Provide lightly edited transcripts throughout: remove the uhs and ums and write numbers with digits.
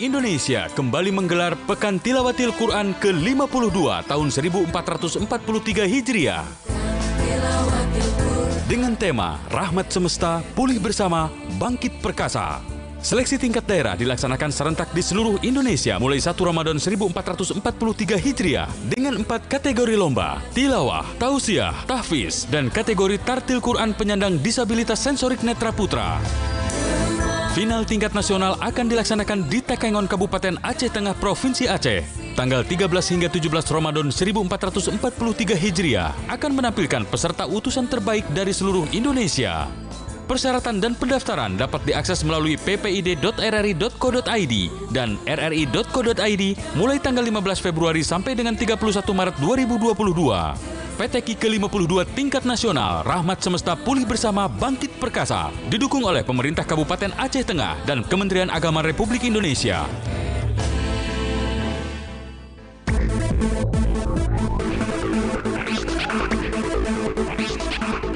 Indonesia kembali menggelar Pekan Tilawatil Quran ke-52 tahun 1443 Hijriah. Dengan tema Rahmat Semesta, Pulih Bersama, Bangkit Perkasa. Seleksi tingkat daerah dilaksanakan serentak di seluruh Indonesia mulai 1 Ramadan 1443 Hijriah dengan 4 kategori lomba, tilawah, tausiah, tahfiz, dan kategori tartil Quran penyandang disabilitas sensorik netra putra. Final tingkat nasional akan dilaksanakan di Takengon, Kabupaten Aceh Tengah, Provinsi Aceh. Tanggal 13 hingga 17 Ramadan 1443 Hijriah akan menampilkan peserta utusan terbaik dari seluruh Indonesia. Persyaratan dan pendaftaran dapat diakses melalui ppid.rri.co.id dan rri.co.id mulai tanggal 15 Februari sampai dengan 31 Maret 2022. PTQ ke-52 tingkat nasional Rahmat Semesta, Pulih Bersama, Bangkit Perkasa didukung oleh Pemerintah Kabupaten Aceh Tengah dan Kementerian Agama Republik Indonesia.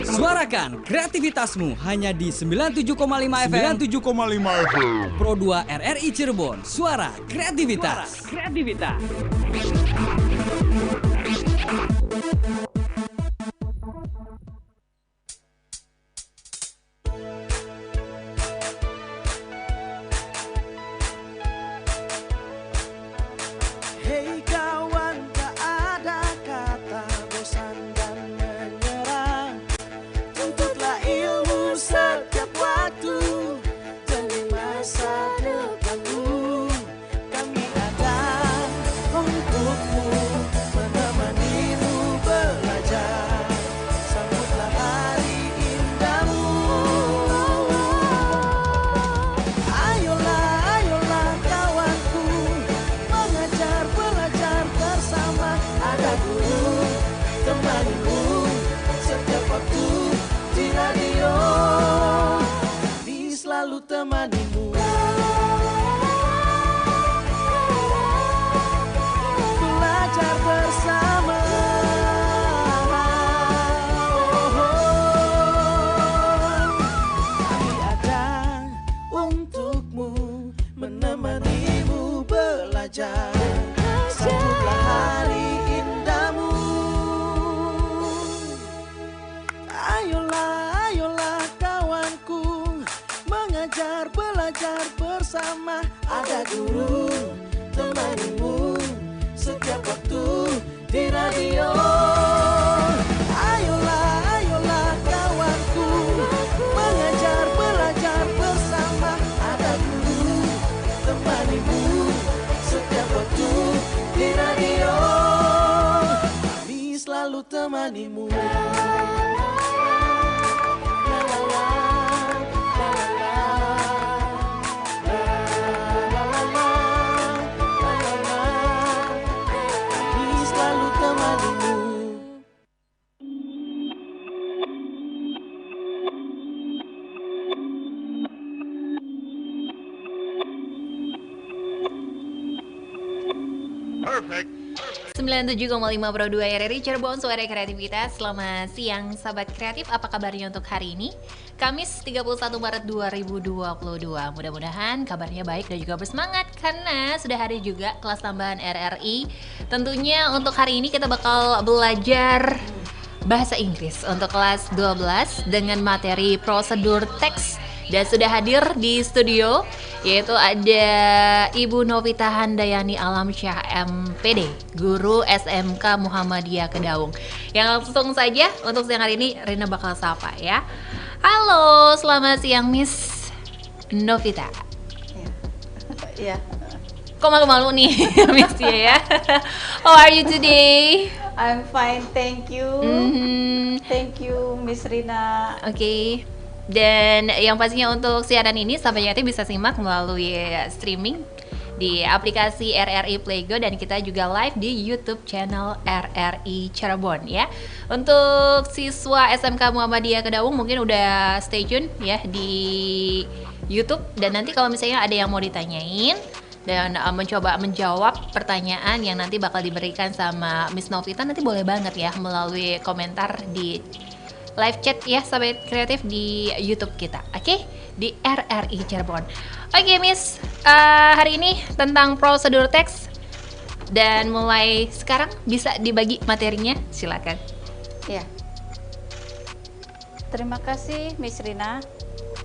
Suarakan kreativitasmu hanya di 97,5 FM. Pro 2 RRI Cirebon. Suara kreativitas. Hei kawan, tak ada kata bosan dan menyerah. Tuntutlah ilmu setiap waktu demi masa depanmu. Kami ada untukmu, menemanimu belajar. Sambutlah hari indahmu. Ayolah, ayolah kawanku, mengajar belajar bersama. Ada guru temanimu setiap waktu di radio. Kami selalu temanimu. Belajar bersama. Kami ada untukmu, menemanimu belajar. Sambutlah hari indahmu. Ayolah, ayolah kawanku, mengajar belajar bersama. Ada guru temanimu setiap waktu di radio. Ayolah, ayolah kawanku, mengajar belajar bersama. Ada guru temanimu setiap waktu di radio. Kami selalu temanimu. La la la, la la la, la la la, la la la. Kami selalu temanimu. Perfect. 97,5 Pro 2 RRI Cirebon, suara kreativitas. Selamat siang sahabat kreatif, apa kabarnya untuk hari ini? Kamis 31 Maret 2022. Mudah-mudahan kabarnya baik dan juga bersemangat karena sudah hari juga kelas tambahan RRI. Tentunya untuk hari ini kita bakal belajar bahasa Inggris untuk kelas 12 dengan materi prosedur teks. Dan sudah hadir di studio yaitu ada Ibu Novita Handayani Alamsyah MPD, Guru SMK Muhammadiyah Kedaung. Yang langsung saja untuk siang hari ini Rina bakal sapa ya. Halo, selamat siang Miss Novita. Yeah, Kok malu-malu nih Miss ya? How are you today? I'm fine, thank you. Thank you, Miss Rina. Oke. Dan yang pastinya untuk siaran ini sahabat kreatif bisa simak melalui streaming di aplikasi RRI Playgo dan kita juga live di YouTube channel RRI Cirebon ya. Untuk siswa SMK Muhammadiyah Kedaung mungkin udah stay tune ya di YouTube, dan nanti kalau misalnya ada yang mau ditanyain dan mencoba menjawab pertanyaan yang nanti bakal diberikan sama Miss Novita, nanti boleh banget ya melalui komentar di live chat ya Sobat Kreatif di YouTube kita, oke? Di RRI Cirebon. Oke Miss, hari ini tentang prosedur teks, dan mulai sekarang bisa dibagi materinya, silakan. Ya. Terima kasih Miss Rina.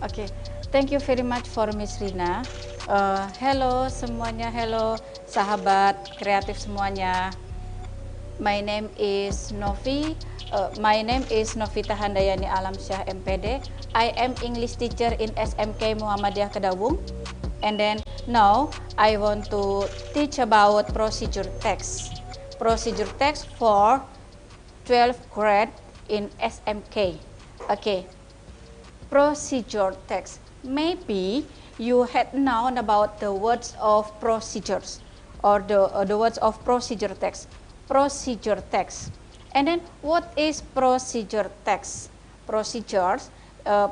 Oke, thank you very much for Miss Rina. Hello semuanya, hello sahabat kreatif semuanya. My name is Novi. My name is Novita Handayani Alamsyah MPD. I am English teacher in SMK Muhammadiyah Kedawung. And then now I want to teach about procedure text. Procedure text for 12th grade in SMK. Okay. Procedure text. Maybe you had known about the words of procedures or the words of procedure text. Procedure text. And then what is procedure text? Procedures,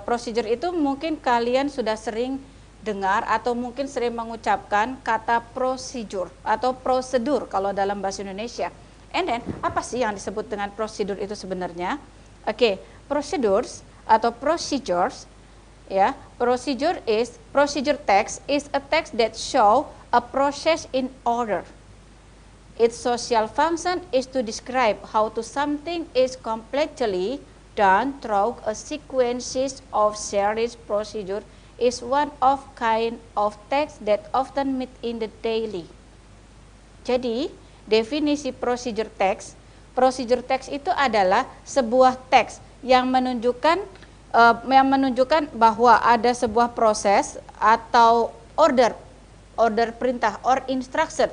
procedure itu mungkin kalian sudah sering dengar atau mungkin sering mengucapkan kata procedure atau prosedur kalau dalam bahasa Indonesia. And then apa sih yang disebut dengan prosedur itu sebenarnya? Oke, procedures atau procedures, ya, procedure text is a text that show a process in order. Its social function is to describe how to something is completely done through a sequences of series. Procedure is one of kind of text that often meet in the daily. Jadi, definisi procedure text itu adalah sebuah teks yang menunjukkan bahwa ada sebuah proses atau order perintah or instruction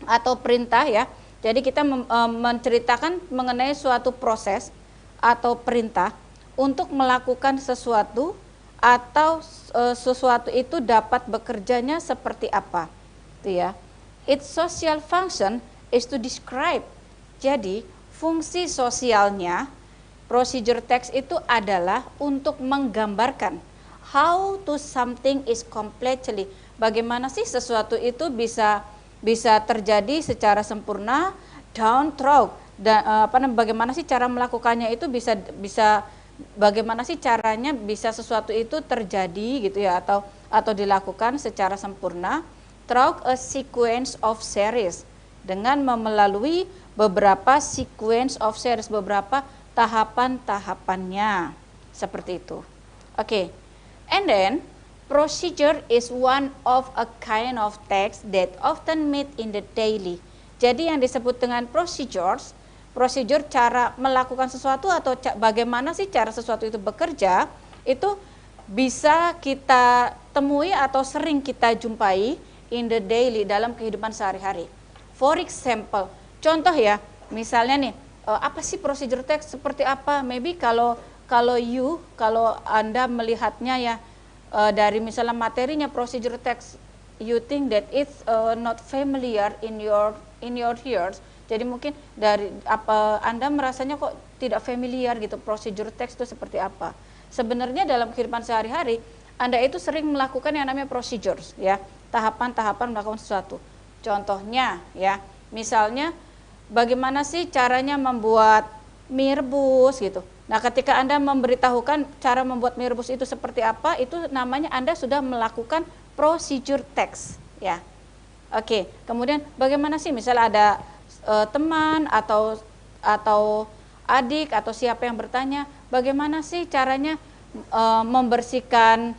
atau perintah ya. Jadi kita menceritakan mengenai suatu proses atau perintah untuk melakukan sesuatu atau sesuatu itu dapat bekerjanya seperti apa. Itu ya. Its social function is to describe. Jadi fungsi sosialnya procedure text itu adalah untuk menggambarkan how to something is completely. Bagaimana sih sesuatu itu bisa terjadi secara sempurna, down through, dan bagaimana sih cara melakukannya itu bisa bagaimana sih caranya bisa sesuatu itu terjadi gitu ya, atau dilakukan secara sempurna through a sequence of series, dengan melalui beberapa sequence of series, beberapa tahapan-tahapannya seperti itu. Oke. And then procedure is one of a kind of text that often meet in the daily. Jadi yang disebut dengan procedure cara melakukan sesuatu atau bagaimana sih cara sesuatu itu bekerja, itu bisa kita temui atau sering kita jumpai in the daily, dalam kehidupan sehari-hari. For example, contoh ya, misalnya nih, apa sih procedure text, seperti apa? Maybe kalau Anda melihatnya ya, dari misalnya materinya procedure text, you think that it's not familiar in your ears. Jadi mungkin dari Anda merasanya kok tidak familiar gitu, procedure text itu seperti apa. Sebenarnya dalam kehidupan sehari-hari Anda itu sering melakukan yang namanya procedures ya, tahapan-tahapan melakukan sesuatu. Contohnya ya, misalnya bagaimana sih caranya membuat mie rebus gitu. Nah, ketika Anda memberitahukan cara membuat mie rebus itu seperti apa, itu namanya Anda sudah melakukan procedure text, ya. Oke, kemudian bagaimana sih misalnya ada teman atau adik atau siapa yang bertanya, bagaimana sih caranya membersihkan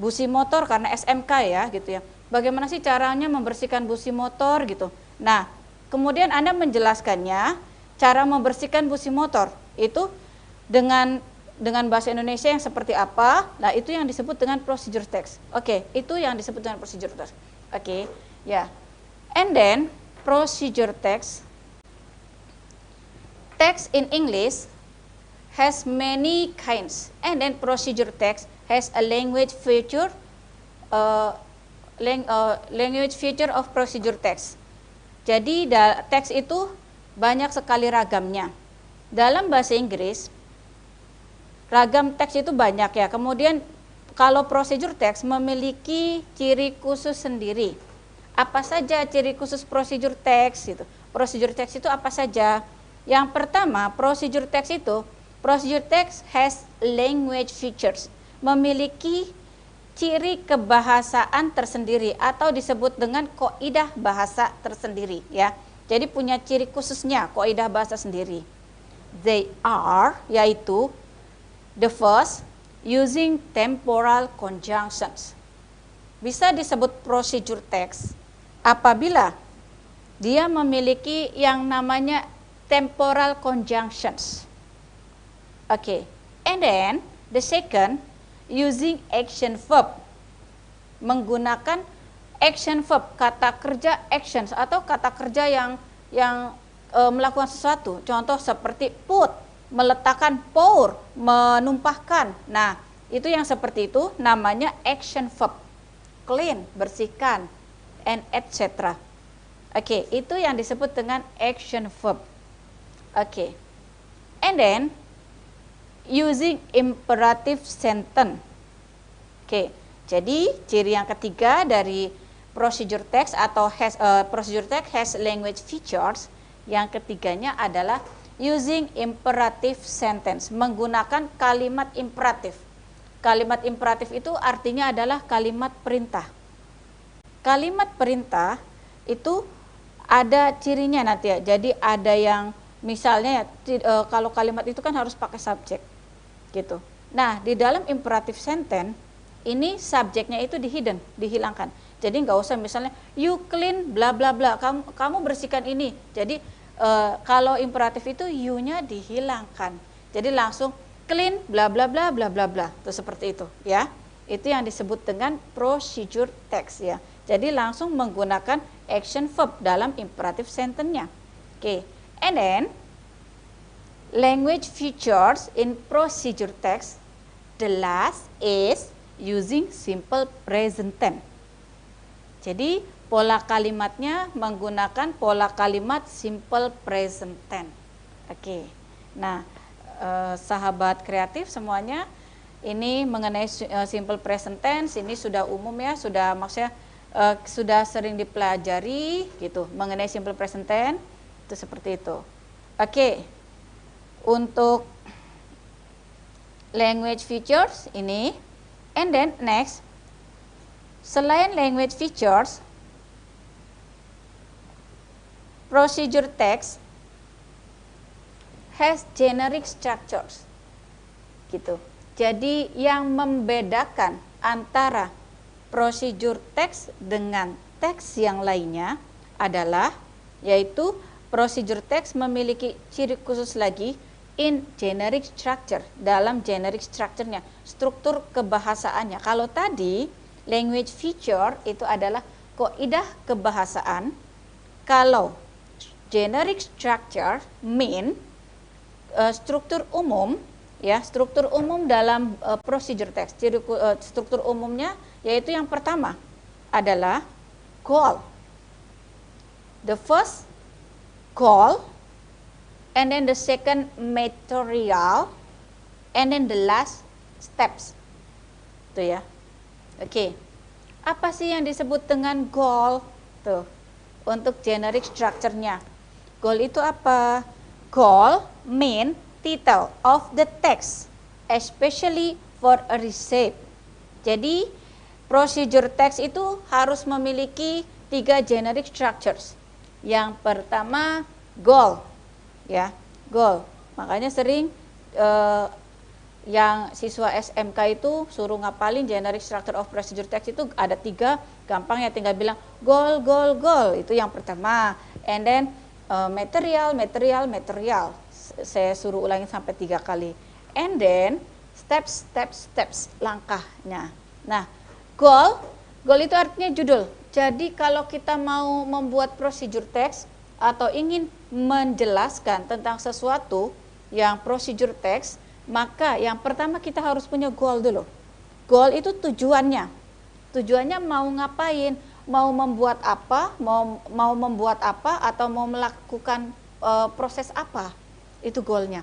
busi motor karena SMK ya, gitu ya. Bagaimana sih caranya membersihkan busi motor gitu. Nah, kemudian Anda menjelaskannya cara membersihkan busi motor itu dengan bahasa Indonesia yang seperti apa. Nah, itu yang disebut dengan procedure text. Oke, itu yang disebut dengan procedure text. Oke, ya. And then procedure text in English has many kinds, and then procedure text has a language feature of procedure text. Jadi teks itu banyak sekali ragamnya. Dalam bahasa Inggris, ragam teks itu banyak ya. Kemudian kalau procedure text memiliki ciri khusus sendiri. Apa saja ciri khusus procedure text itu? Procedure text itu apa saja? Yang pertama, procedure text itu, procedure text has language features, memiliki ciri kebahasaan tersendiri atau disebut dengan kaidah bahasa tersendiri ya. Jadi punya ciri khususnya, kaidah bahasa sendiri. They are, yaitu the first, using temporal conjunctions. Bisa disebut procedure text apabila dia memiliki yang namanya temporal conjunctions. Oke. And then the second, using action verb, menggunakan action verb, kata kerja actions atau kata kerja yang melakukan sesuatu. Contoh seperti put, meletakkan, pour, menumpahkan. Nah, itu yang seperti itu namanya action verb. Clean, bersihkan, and etc. Oke, itu yang disebut dengan action verb. Oke. And then using imperative sentence. Oke, jadi ciri yang ketiga dari procedure text atau procedure text has language features. Yang ketiganya adalah using imperative sentence, menggunakan kalimat imperatif. Kalimat imperatif itu artinya adalah kalimat perintah. Kalimat perintah itu ada cirinya nanti ya. Jadi ada yang misalnya kalau kalimat itu kan harus pakai subjek gitu. Nah, di dalam imperative sentence ini subjeknya itu dihilangkan. Jadi nggak usah misalnya you clean bla bla bla, kamu bersihkan ini. Jadi kalau imperatif itu you-nya dihilangkan. Jadi langsung clean bla bla bla bla bla bla. Itu seperti itu ya. Itu yang disebut dengan procedure text ya. Jadi langsung menggunakan action verb dalam imperative sentence-nya. Oke. And then language features in procedure text, the last is using simple present tense. Jadi pola kalimatnya menggunakan pola kalimat simple present tense. Oke. Nah, sahabat kreatif semuanya, ini mengenai simple present tense ini sudah umum ya, sudah maksudnya sudah sering dipelajari gitu mengenai simple present tense itu seperti itu. Oke. Untuk language features ini, and then next, selain language features, procedure text has generic structures. Gitu. Jadi yang membedakan antara procedure text dengan teks yang lainnya adalah yaitu procedure text memiliki ciri khusus lagi in generic structure, dalam generic structure-nya, struktur kebahasaannya. Kalau tadi language feature itu adalah kaidah kebahasaan, kalau generic structure mean struktur umum ya, struktur umum dalam procedure text. Jadi struktur umumnya yaitu yang pertama adalah goal. The first goal, and then the second material, and then the last steps. Itu ya. Oke. Apa sih yang disebut dengan goal? Tuh. Untuk generic structure-nya. Goal itu apa? Goal mean title of the text, especially for a receipt. Jadi procedure text itu harus memiliki 3 generic structures. Yang pertama goal, ya goal. Makanya sering yang siswa SMK itu suruh ngapalin generic structure of procedure text itu ada 3, gampang ya, tinggal bilang goal goal goal, itu yang pertama. And then material. Saya suruh ulangin sampai 3 kali. And then steps, langkahnya. Nah, goal itu artinya judul. Jadi kalau kita mau membuat procedure text atau ingin menjelaskan tentang sesuatu yang procedure text, maka yang pertama kita harus punya goal dulu. Goal itu tujuannya. Tujuannya mau ngapain? Mau membuat apa? Mau membuat apa atau mau melakukan proses apa? Itu goalnya.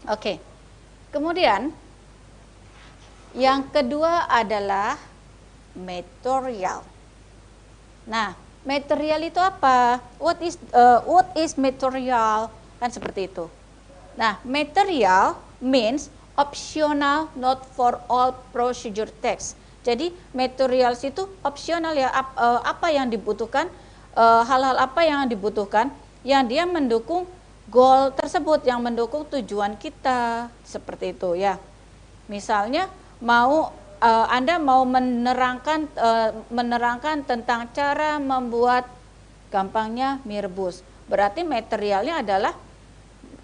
Oke. Kemudian yang kedua adalah material. Nah, material itu apa? What is material? Kan seperti itu. Nah, material means optional not for all procedure text. Jadi materials itu opsional ya, apa yang dibutuhkan, hal-hal apa yang dibutuhkan yang dia mendukung goal tersebut, yang mendukung tujuan kita, seperti itu ya. Misalnya Anda mau menerangkan tentang cara membuat gampangnya mie rebus. Berarti materialnya adalah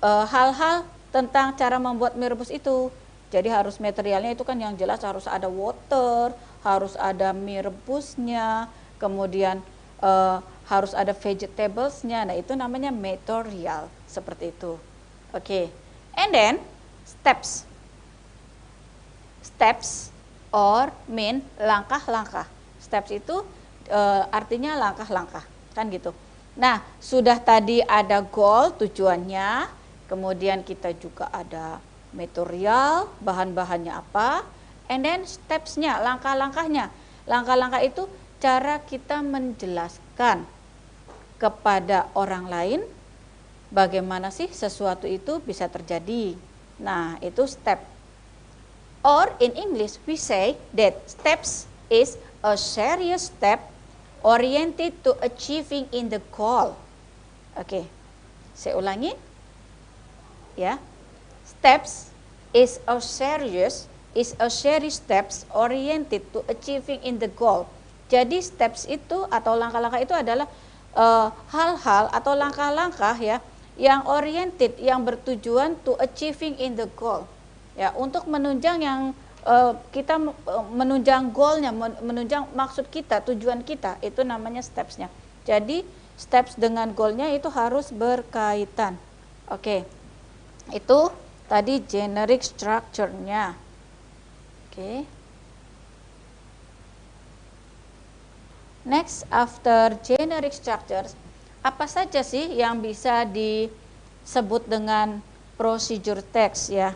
hal-hal tentang cara membuat mie rebus itu. Jadi harus materialnya itu kan yang jelas harus ada water, harus ada mie rebusnya, kemudian harus ada vegetablesnya. Nah, itu namanya material, seperti itu. Oke. And then steps. Steps or mean langkah-langkah. Steps itu artinya langkah-langkah, kan gitu. Nah, sudah tadi ada goal, tujuannya, kemudian kita juga ada material, bahan-bahannya apa, and then steps-nya, langkah-langkahnya. Langkah-langkah itu cara kita menjelaskan kepada orang lain bagaimana sih sesuatu itu bisa terjadi. Nah, itu step. Or in English we say that steps is a serious step oriented to achieving in the goal. Oke. Saya ulangi. Ya. Steps is a serious steps oriented to achieving in the goal. Jadi steps itu atau langkah-langkah itu adalah hal-hal atau langkah-langkah ya yang oriented, yang bertujuan to achieving in the goal. Ya, untuk menunjang yang kita menunjang goalnya, menunjang maksud kita, tujuan kita, itu namanya stepsnya. Jadi steps dengan goalnya itu harus berkaitan. Oke, itu tadi generic structure-nya. Oke. Next, after generic structures, apa saja sih yang bisa disebut dengan procedure text ya?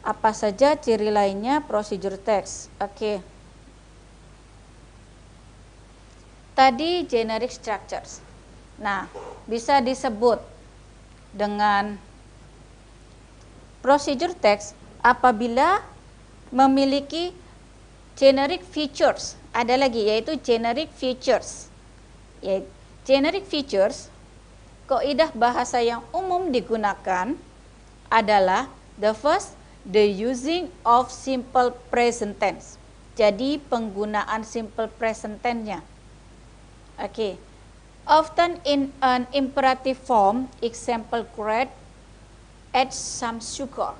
Apa saja ciri lainnya procedure text? Oke. Tadi generic structures. Nah, bisa disebut dengan procedure text apabila memiliki generic features. Ada lagi yaitu generic features. Generic features, kaidah bahasa yang umum digunakan adalah the first, the using of simple present tense. Jadi penggunaan simple present tense-nya. Oke. Often in an imperative form, example create, add some sugar,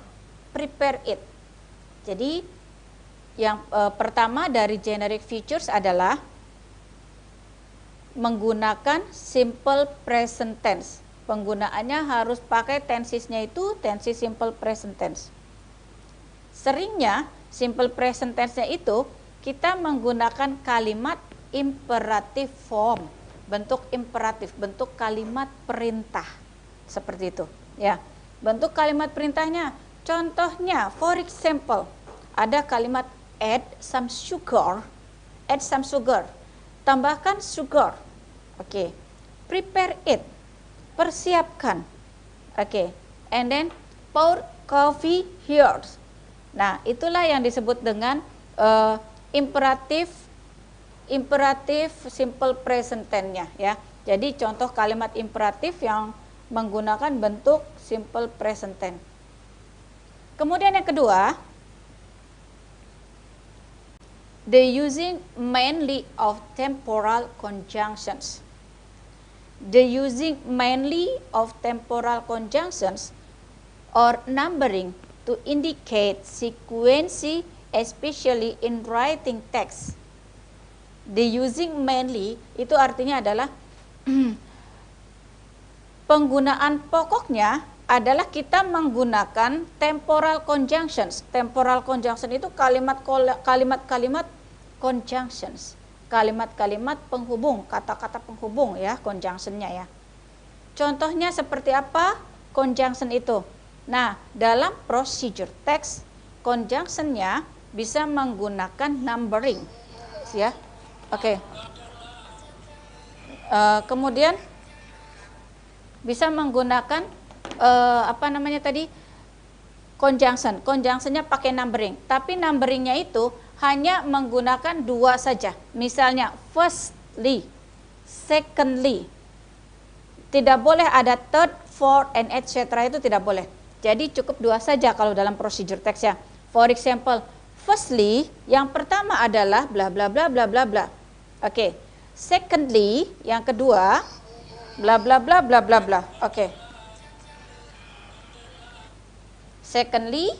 prepare it. Jadi yang pertama dari generic features adalah menggunakan simple present tense. Penggunaannya harus pakai tensesnya itu tenses simple present tense. Seringnya simple present tense-nya itu kita menggunakan kalimat imperative form, bentuk imperatif, bentuk kalimat perintah. Seperti itu, ya. Bentuk kalimat perintahnya, contohnya for example, ada kalimat add some sugar, tambahkan sugar. Oke. Prepare it, persiapkan. Oke. And then pour coffee here. Nah, itulah yang disebut dengan imperatif simple present tense-nya ya. Jadi contoh kalimat imperatif yang menggunakan bentuk simple present tense. Kemudian yang kedua, the using mainly of temporal conjunctions. The using mainly of temporal conjunctions or numbering to indicate sequence, especially in writing text. The using mainly itu artinya adalah penggunaan pokoknya adalah kita menggunakan temporal conjunctions. Temporal conjunction itu kalimat-kalimat conjunctions. Kalimat-kalimat penghubung, kata-kata penghubung ya, conjunctionnya ya. Contohnya seperti apa conjunction itu? Nah, dalam procedure text, conjunctionnya bisa menggunakan numbering, ya. Oke. Kemudian bisa menggunakan apa namanya tadi, conjunction. Conjunctionnya pakai numbering, tapi numberingnya itu hanya menggunakan 2 saja. Misalnya firstly, secondly. Tidak boleh ada third, fourth, and etc. Itu tidak boleh. Jadi cukup 2 saja kalau dalam procedure text ya. For example, firstly, yang pertama adalah bla bla bla bla bla bla. Oke. Secondly, yang kedua bla bla bla bla bla bla. Oke. Secondly,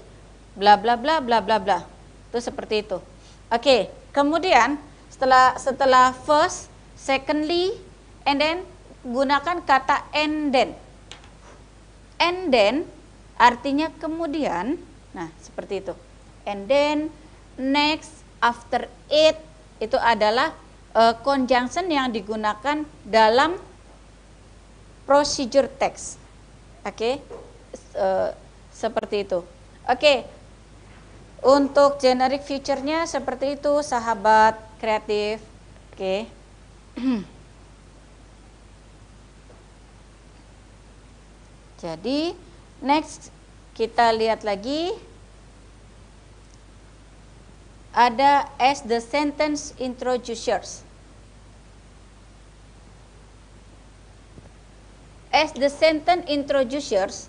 bla bla bla bla bla bla. Itu seperti itu. Oke. Kemudian setelah first, secondly, and then gunakan kata and then. And then artinya kemudian. Nah, seperti itu. And then, next, after it, itu adalah conjunction yang digunakan dalam procedure text. Oke. Seperti itu. Oke. Untuk generic feature-nya seperti itu, sahabat kreatif. Oke. Jadi, next kita lihat lagi. Ada as the sentence introducers. As the sentence introducers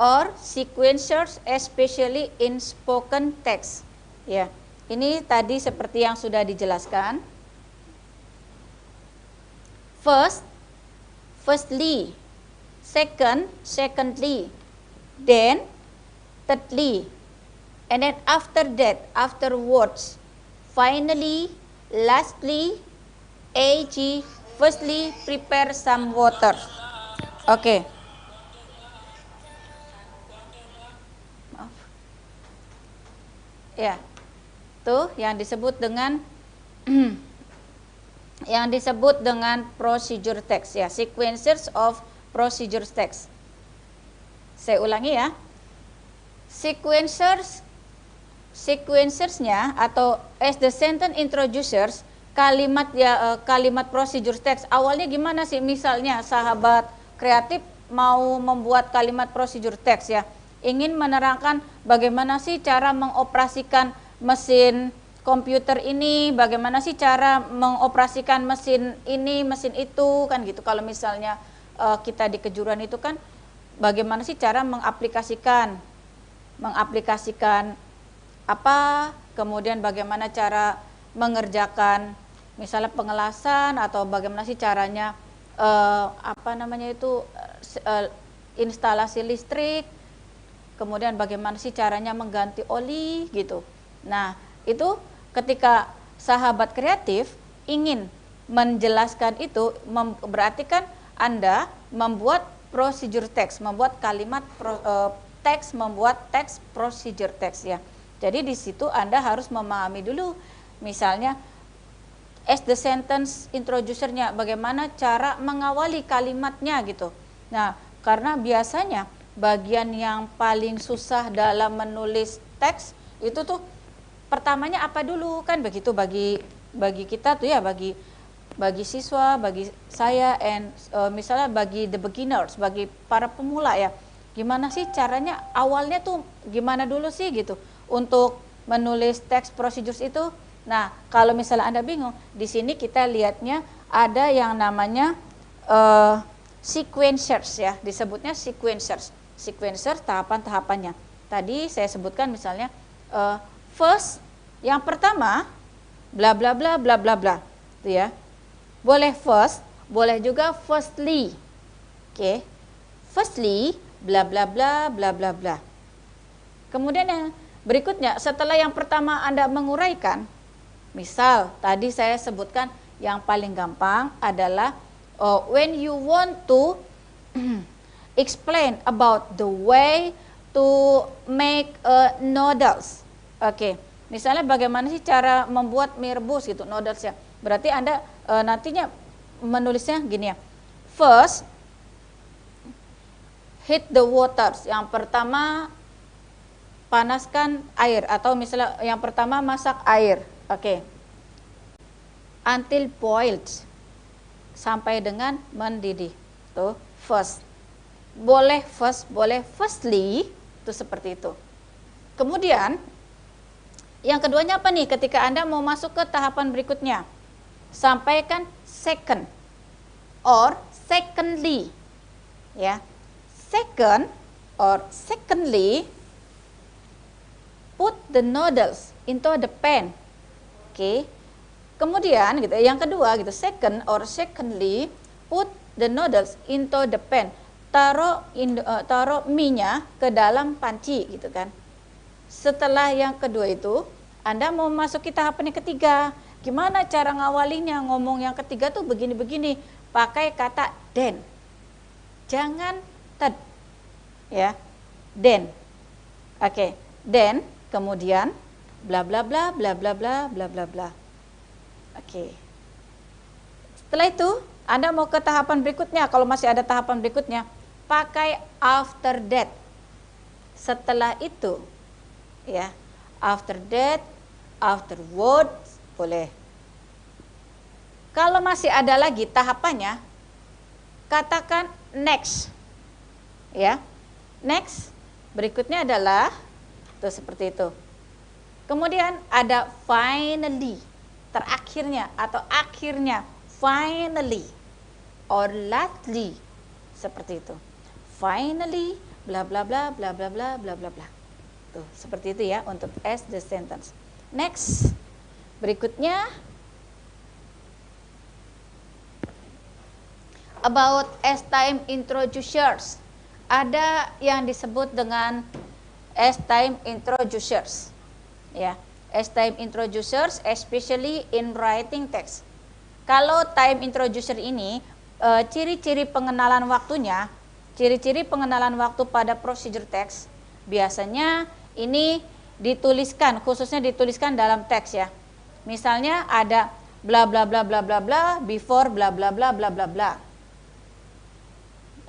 or sequencers, especially in spoken text. Ya, ini tadi seperti yang sudah dijelaskan. First, firstly. Second, secondly, then thirdly, and then after that, afterwards, finally, lastly, ag, firstly, prepare some water. Oke. Maaf. Ya, tuh yang disebut dengan yang disebut dengan procedure text ya, sequencers of procedure text. Saya ulangi ya. Sequencersnya atau as the sentence introducers, kalimat kalimat procedure text awalnya gimana sih? Misalnya sahabat kreatif mau membuat kalimat procedure text ya, ingin menerangkan bagaimana sih cara mengoperasikan mesin komputer ini, bagaimana sih cara mengoperasikan mesin ini, mesin itu, kan gitu. Kalau misalnya kita di kejuruan itu kan bagaimana sih cara mengaplikasikan apa, kemudian bagaimana cara mengerjakan misalnya pengelasan, atau bagaimana sih caranya apa namanya itu instalasi listrik, kemudian bagaimana sih caranya mengganti oli gitu. Nah, itu ketika sahabat kreatif ingin menjelaskan itu, berarti kan Anda membuat procedure text, membuat kalimat teks, membuat teks procedure text ya. Jadi di situ Anda harus memahami dulu, misalnya as the sentence introducernya, bagaimana cara mengawali kalimatnya gitu. Nah, karena biasanya bagian yang paling susah dalam menulis teks itu tuh pertamanya apa dulu, kan begitu bagi kita tuh ya, bagi siswa, bagi saya, misalnya bagi the beginners, bagi para pemula ya, gimana sih caranya awalnya tuh gimana dulu sih gitu untuk menulis teks procedures itu. Nah, kalau misalnya Anda bingung, di sini kita lihatnya ada yang namanya sequencers ya, disebutnya sequencers tahapan-tahapannya. Tadi saya sebutkan misalnya first, yang pertama bla bla bla bla bla bla, itu ya. Boleh first, boleh juga firstly. Oke. Firstly, bla bla bla bla bla bla. Kemudian yang berikutnya, setelah yang pertama Anda menguraikan, misal tadi saya sebutkan yang paling gampang adalah when you want to explain about the way to make noodles. Oke. Misalnya bagaimana sih cara membuat mie rebus gitu, noodles ya. Berarti Anda nantinya menulisnya gini ya. First, heat the waters. Yang pertama panaskan air, atau misalnya yang pertama masak air. Oke. Until boiled. Sampai dengan mendidih. Tuh, first. boleh first, boleh firstly, itu seperti itu. Kemudian yang keduanya apa nih? Ketika Anda mau masuk ke tahapan berikutnya, sampaikan second or secondly, ya. Second or secondly, put the noodles into the pan. Oke. Kemudian gitu, yang kedua gitu, second or secondly, put the noodles into the pan. Taruh mie-nya ke dalam panci gitu kan. Setelah yang kedua itu, Anda mau masuki tahapan yang ketiga. Gimana cara ngawalinya? Ngomong yang ketiga tuh begini-begini. Pakai kata then. Jangan ted. Ya. Then. Oke. Then, kemudian bla bla bla bla bla bla bla bla bla. Oke. Setelah itu, Anda mau ke tahapan berikutnya. Kalau masih ada tahapan berikutnya, pakai after that. Setelah itu, ya, after that, afterwards, boleh. Kalau masih ada lagi tahapannya, katakan next, ya, next. Berikutnya adalah tuh seperti itu. Kemudian ada finally, terakhirnya atau akhirnya, finally or lastly, seperti itu. Finally, bla bla bla bla bla bla bla bla bla. Tuh, seperti itu ya untuk as the sentence. Next. Berikutnya about as time introducers. Ada yang disebut dengan as time introducers. Ya, as time introducers especially in writing text. Kalau time introducer ini ciri-ciri pengenalan waktunya, ciri-ciri pengenalan waktu pada procedure text biasanya ini dituliskan, khususnya dituliskan dalam teks ya. Misalnya ada bla bla bla bla bla bla before bla bla bla bla bla bla.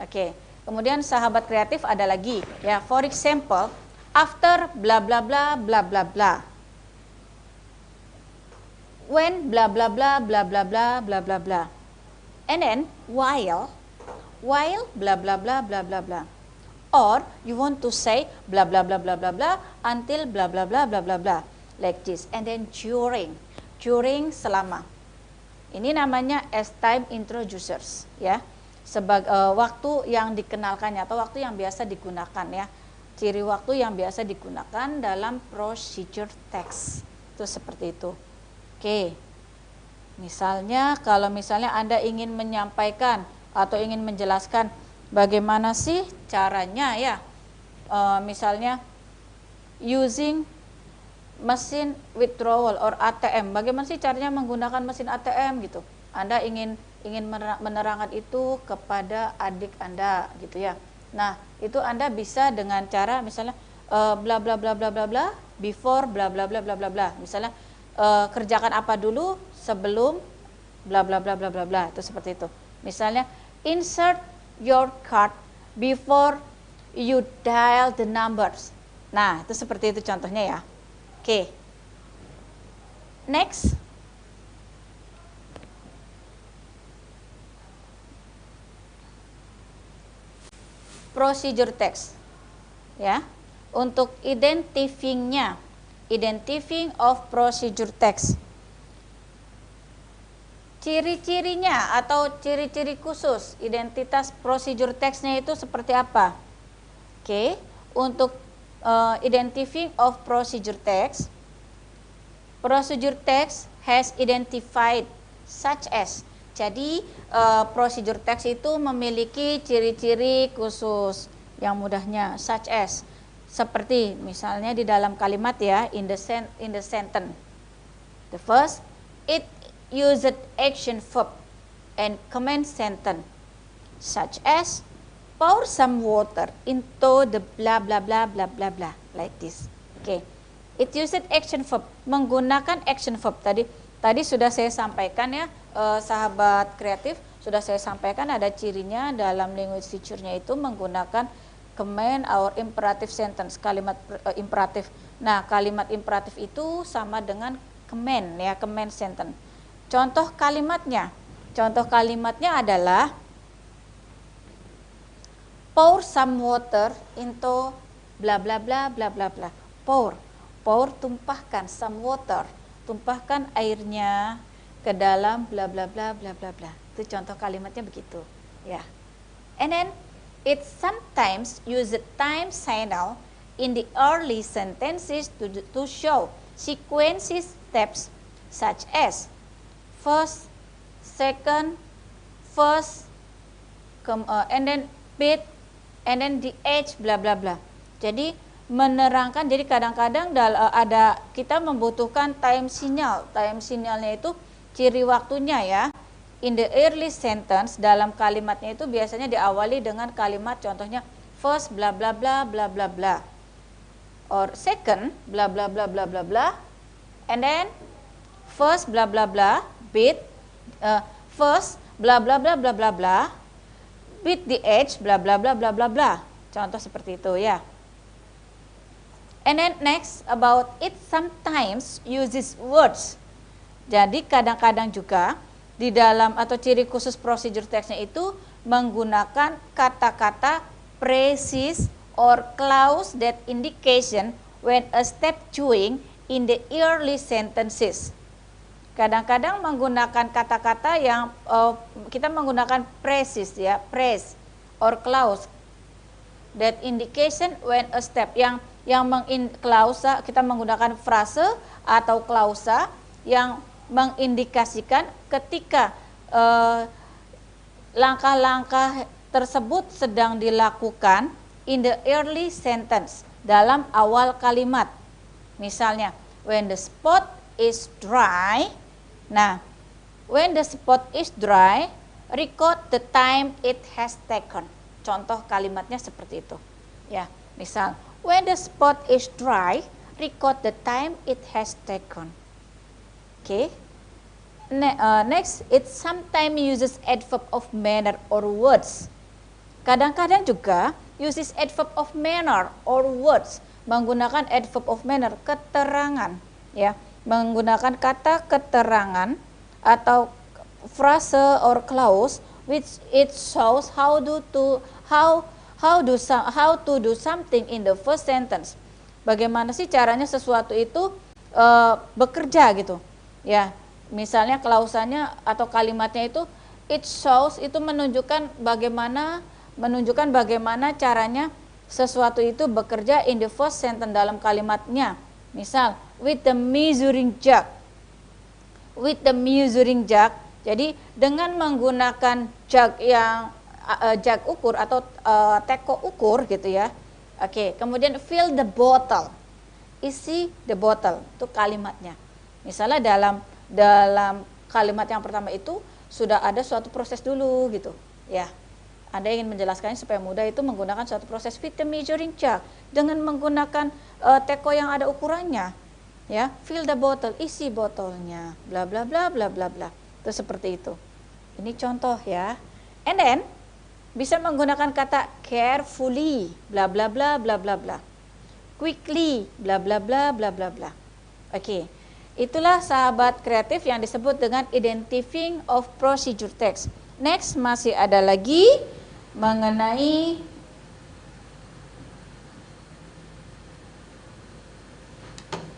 Oke. Kemudian sahabat kreatif ada lagi ya, for example, after bla bla bla bla bla bla. When bla bla bla bla bla bla bla bla bla. And then while bla bla bla bla bla bla. Or you want to say bla bla bla bla bla bla until bla bla bla bla bla bla, like this. And then during selama. Ini namanya as time introducers ya. Sebagai waktu yang dikenalkannya atau waktu yang biasa digunakan ya. Ciri waktu yang biasa digunakan dalam procedure text. Itu seperti itu. Oke. Misalnya kalau misalnya Anda ingin menyampaikan atau ingin menjelaskan bagaimana sih caranya ya, misalnya using mesin withdrawal or ATM, bagaimana sih caranya menggunakan mesin ATM gitu. Anda ingin menerangkan itu kepada adik Anda gitu ya. Nah, itu Anda bisa dengan cara misalnya bla bla bla bla bla bla before bla bla bla bla bla bla. Misalnya kerjakan apa dulu sebelum bla bla bla bla bla bla, itu seperti itu. Misalnya insert your card before you dial the numbers. Nah, itu seperti itu contohnya ya. Oke. Next. Procedure text. Ya. Untuk identifying-nya, identifying of procedure text. Ciri-cirinya atau ciri-ciri khusus identitas procedure text-nya itu seperti apa? Oke, untuk identifying of procedure text has identified such as. Jadi procedure text itu memiliki ciri-ciri khusus yang mudahnya such as, seperti misalnya di dalam kalimat ya, in the sentence. The first, it used action verb and command sentence such as pour some water into the blah blah blah blah blah blah, like this. Okay. It used action verb, menggunakan action verb. Tadi sudah saya sampaikan ya, sahabat kreatif, sudah saya sampaikan ada cirinya dalam language feature-nya itu menggunakan command or imperative sentence, kalimat imperatif. Nah, kalimat imperatif itu sama dengan command ya, command sentence. Contoh kalimatnya adalah Pour some water into bla bla bla bla bla bla. Pour, tumpahkan some water, tumpahkan airnya ke dalam bla bla bla bla bla bla. Itu contoh kalimatnya begitu, ya. And then it sometimes use the time signal in the early sentences to show sequences steps such as first, second, first, and then bit, and then the age, bla bla bla. Jadi menerangkan, jadi kadang-kadang ada kita membutuhkan time signal. Time signalnya itu ciri waktunya ya. In the early sentence, dalam kalimatnya itu biasanya diawali dengan kalimat contohnya first bla bla bla bla bla bla, or second bla bla bla bla bla bla, and then first bla bla bla bit, first bla bla bla bla bla bla, bit the age bla bla bla bla bla bla. Contoh seperti itu ya. And then next about it sometimes uses words. Jadi kadang-kadang juga di dalam atau ciri khusus procedure text-nya itu menggunakan kata-kata phrases or clause that indication when a step doing in the early sentences. Kadang-kadang menggunakan kata-kata yang kita menggunakan phrases ya, phrase or clause that indication when a step yang klausa, kita menggunakan frase atau klausa yang mengindikasikan ketika langkah-langkah tersebut sedang dilakukan in the early sentence, dalam awal kalimat. Misalnya, when the spot is dry. Nah, when the spot is dry, record the time it has taken. Contoh kalimatnya seperti itu. Ya, misal, when the spot is dry, record the time it has taken. Okay. Next, it sometimes uses adverb of manner or words. Kadang-kadang juga uses adverb of manner or words, menggunakan adverb of manner, keterangan, ya, menggunakan kata keterangan atau frase or clause which it shows how to do something in the first sentence. Bagaimana sih caranya sesuatu itu bekerja gitu, ya. Misalnya klausanya atau kalimatnya itu it shows, itu menunjukkan bagaimana caranya sesuatu itu bekerja in the first sentence dalam kalimatnya. Misal with the measuring jug. With the measuring jug. Jadi dengan menggunakan jug yang jug ukur atau teko ukur gitu ya. Oke, kemudian fill the bottle. Isi the bottle, itu kalimatnya. Misalnya dalam kalimat yang pertama itu sudah ada suatu proses dulu gitu ya. Anda ingin menjelaskannya supaya mudah, itu menggunakan suatu proses with the measuring jug, dengan menggunakan teko yang ada ukurannya ya. Fill the bottle, isi botolnya, bla bla bla bla bla bla. Itu seperti itu. Ini contoh ya. And then bisa menggunakan kata carefully, bla bla bla bla bla bla, quickly, bla bla bla bla bla bla. Oke. Itulah sahabat kreatif yang disebut dengan identifying of procedure text. Next, masih ada lagi mengenai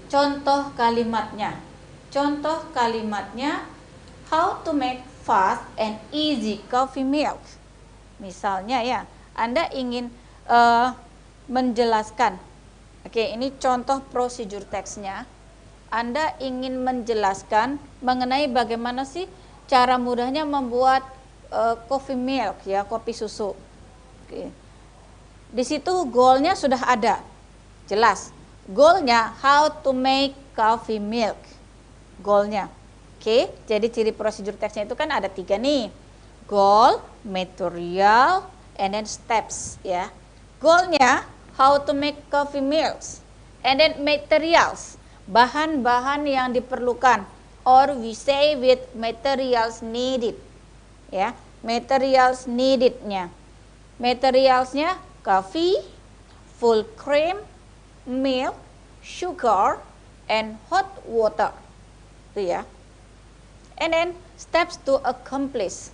contoh kalimatnya. Contoh kalimatnya, how to make fast and easy coffee milk. Misalnya ya, Anda ingin menjelaskan. Oke, ini contoh procedure text-nya. Anda ingin menjelaskan mengenai bagaimana sih cara mudahnya membuat coffee milk ya, kopi susu. Oke. Di situ goalnya sudah ada, jelas. Goalnya how to make coffee milk. Goalnya. Oke, jadi ciri prosedur teksnya itu kan ada 3 nih. Goal, material, and then steps ya. Goalnya how to make coffee milks, and then materials, bahan-bahan yang diperlukan, or we say with materials needed ya. Materials needednya, materialsnya coffee, full cream, milk, sugar, and hot water itu ya. And then steps to accomplish,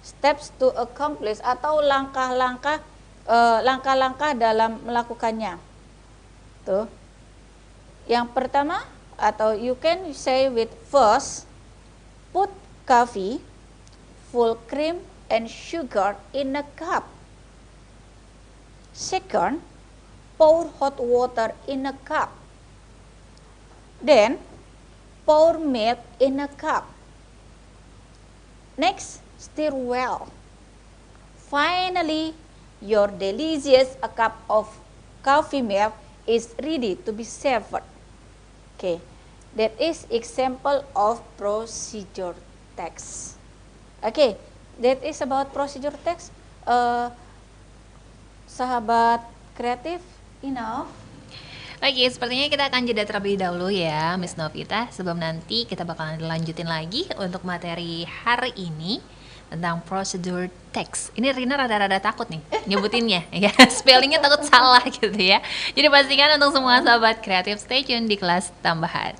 steps to accomplish atau langkah-langkah langkah-langkah dalam melakukannya. Tuh. Yang pertama, atau you can say with first, put coffee, full cream and sugar in a cup. Second, pour hot water in a cup. Then, pour milk in a cup. Next, stir well. Finally, your delicious a cup of coffee milk is ready to be served. Okay, that is example of procedure text. Okay, that is about procedure text. Sahabat kreatif, enough. Oke, sepertinya kita akan jeda terlebih dahulu ya, Miss Novita. Sebelum nanti kita bakalan lanjutin lagi untuk materi hari ini tentang prosedur text. Ini Rina rada-rada takut nih nyebutinnya, ya spellingnya takut salah gitu ya. Jadi pastikan untuk semua sahabat kreatif stay tune di kelas tambahan.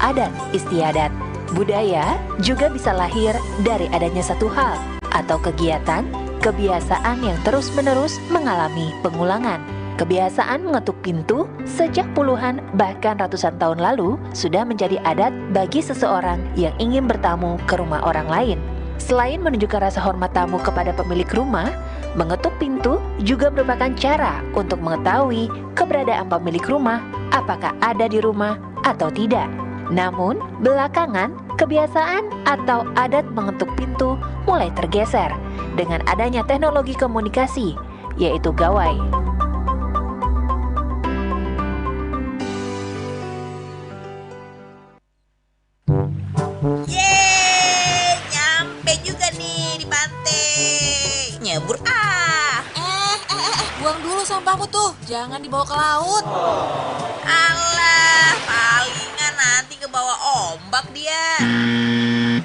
Adat istiadat, budaya juga bisa lahir dari adanya satu hal atau kegiatan, kebiasaan yang terus-menerus mengalami pengulangan. Kebiasaan mengetuk pintu sejak puluhan bahkan ratusan tahun lalu sudah menjadi adat bagi seseorang yang ingin bertamu ke rumah orang lain. Selain menunjukkan rasa hormat tamu kepada pemilik rumah, mengetuk pintu juga merupakan cara untuk mengetahui keberadaan pemilik rumah, apakah ada di rumah atau tidak. Namun, belakangan kebiasaan atau adat mengetuk pintu mulai tergeser dengan adanya teknologi komunikasi, yaitu gawai. Yeay, nyampe juga nih di pantai. Nyebur Buang dulu sampahmu tuh, jangan dibawa ke laut. Alah, palingan nanti ke bawah ombak dia.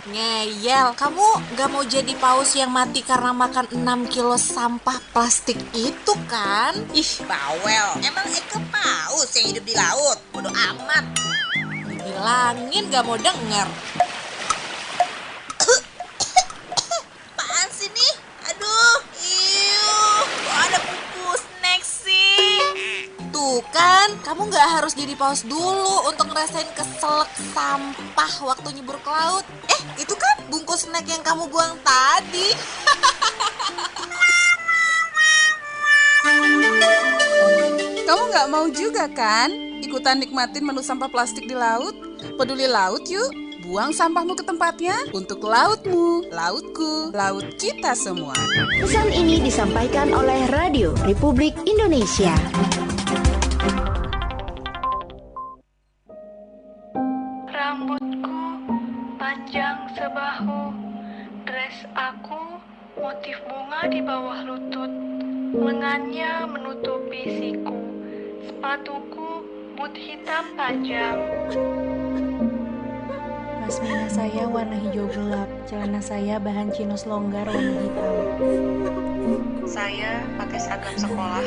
Ngeyel, kamu gak mau jadi paus yang mati karena makan 6 kilo sampah plastik itu kan? Ih, bawel. Emang Eke paus yang hidup di laut? Bodoh amat. Bilangin gak mau denger. Apaan sih nih? Aduh, kok ada buku snack sih? Tuh kan, kamu gak harus jadi paus dulu untuk ngerasain keselak sampah waktu nyebur ke laut. Itu kan bungkus snack yang kamu buang tadi. Kamu nggak mau juga kan ikutan nikmatin menu sampah plastik di laut? Peduli laut yuk, buang sampahmu ke tempatnya untuk lautmu, lautku, laut kita semua. Pesan ini disampaikan oleh Radio Republik Indonesia. Rambutku panjang sebahu, dress aku motif bunga di bawah lutut, lengannya menutupi siku, sepatuku boot hitam tajam. Pasmina saya warna hijau gelap, celana saya bahan chinos longgar warna hitam. Saya pakai seragam sekolah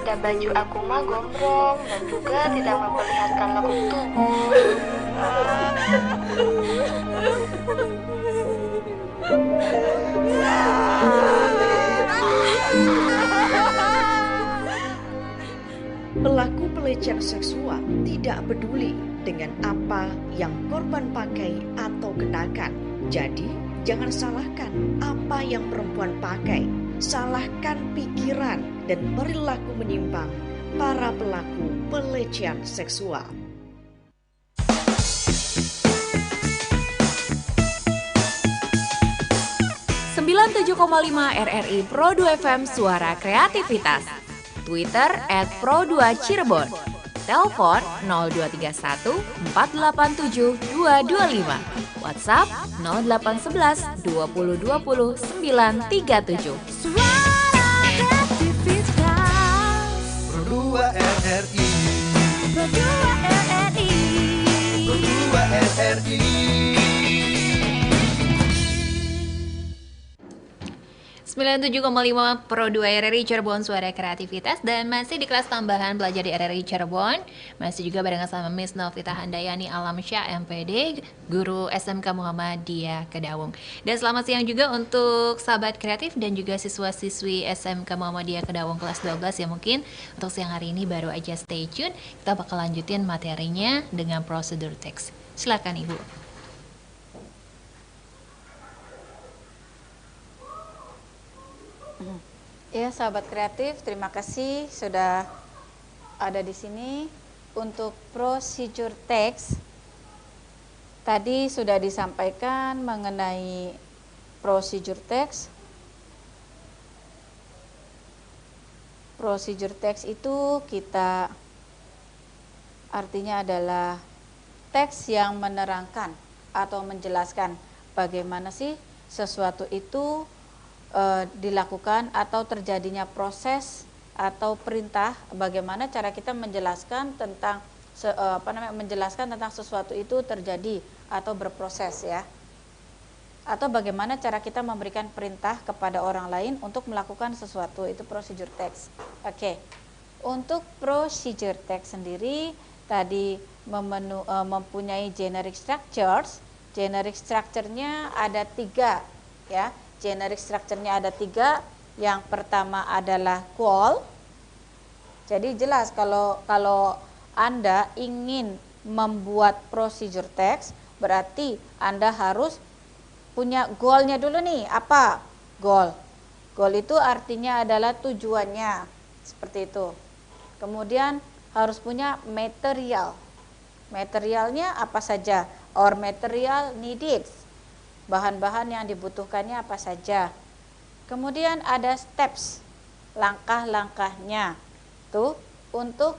dan baju aku mah gombrong dan juga tidak memperlihatkan lekuk tubuh. Pelaku pelecehan seksual tidak peduli dengan apa yang korban pakai atau kenakan. Jadi, jangan salahkan apa yang perempuan pakai. Salahkan pikiran dan perilaku menyimpang para pelaku pelecehan seksual. RRI Pro 2 FM Suara Kreativitas. Twitter @Pro2Cirebon. Telepon 0231 487 225. WhatsApp 0811 20 20 937. Suara Kreativitas. Pro 2 RRI. Pro 2 RRI. Pro 2 RRI. 97,5 Pro 2 RRI Cirebon, suara kreativitas. Dan masih di kelas tambahan belajar di RRI Cirebon. Masih juga barengan sama Miss Novita Handayani Alamsyah MPD, guru SMK Muhammadiyah Kedawung. Dan selamat siang juga untuk sahabat kreatif dan juga siswa-siswi SMK Muhammadiyah Kedawung kelas 12 yang mungkin untuk siang hari ini baru aja stay tune. Kita bakal lanjutin materinya dengan prosedur teks. Silakan Ibu. Ya, sahabat kreatif, terima kasih sudah ada di sini. Untuk procedure text, tadi sudah disampaikan mengenai procedure text. Procedure text itu kita artinya adalah teks yang menerangkan atau menjelaskan bagaimana sih sesuatu itu dilakukan atau terjadinya proses atau perintah, bagaimana cara kita menjelaskan tentang menjelaskan tentang sesuatu itu terjadi atau berproses ya, atau bagaimana cara kita memberikan perintah kepada orang lain untuk melakukan sesuatu, itu procedure text. Oke. Untuk procedure text sendiri tadi mempunyai generic structures. Generic structure-nya ada 3 ya. Generic structure-nya ada 3. Yang pertama adalah goal. Jadi jelas kalau Anda ingin membuat procedure text, berarti Anda harus punya goal-nya dulu nih. Apa? Goal. Goal itu artinya adalah tujuannya. Seperti itu. Kemudian harus punya material. Materialnya apa saja? Or material needed. Bahan-bahan yang dibutuhkannya apa saja. Kemudian ada steps, langkah-langkahnya. Tuh, untuk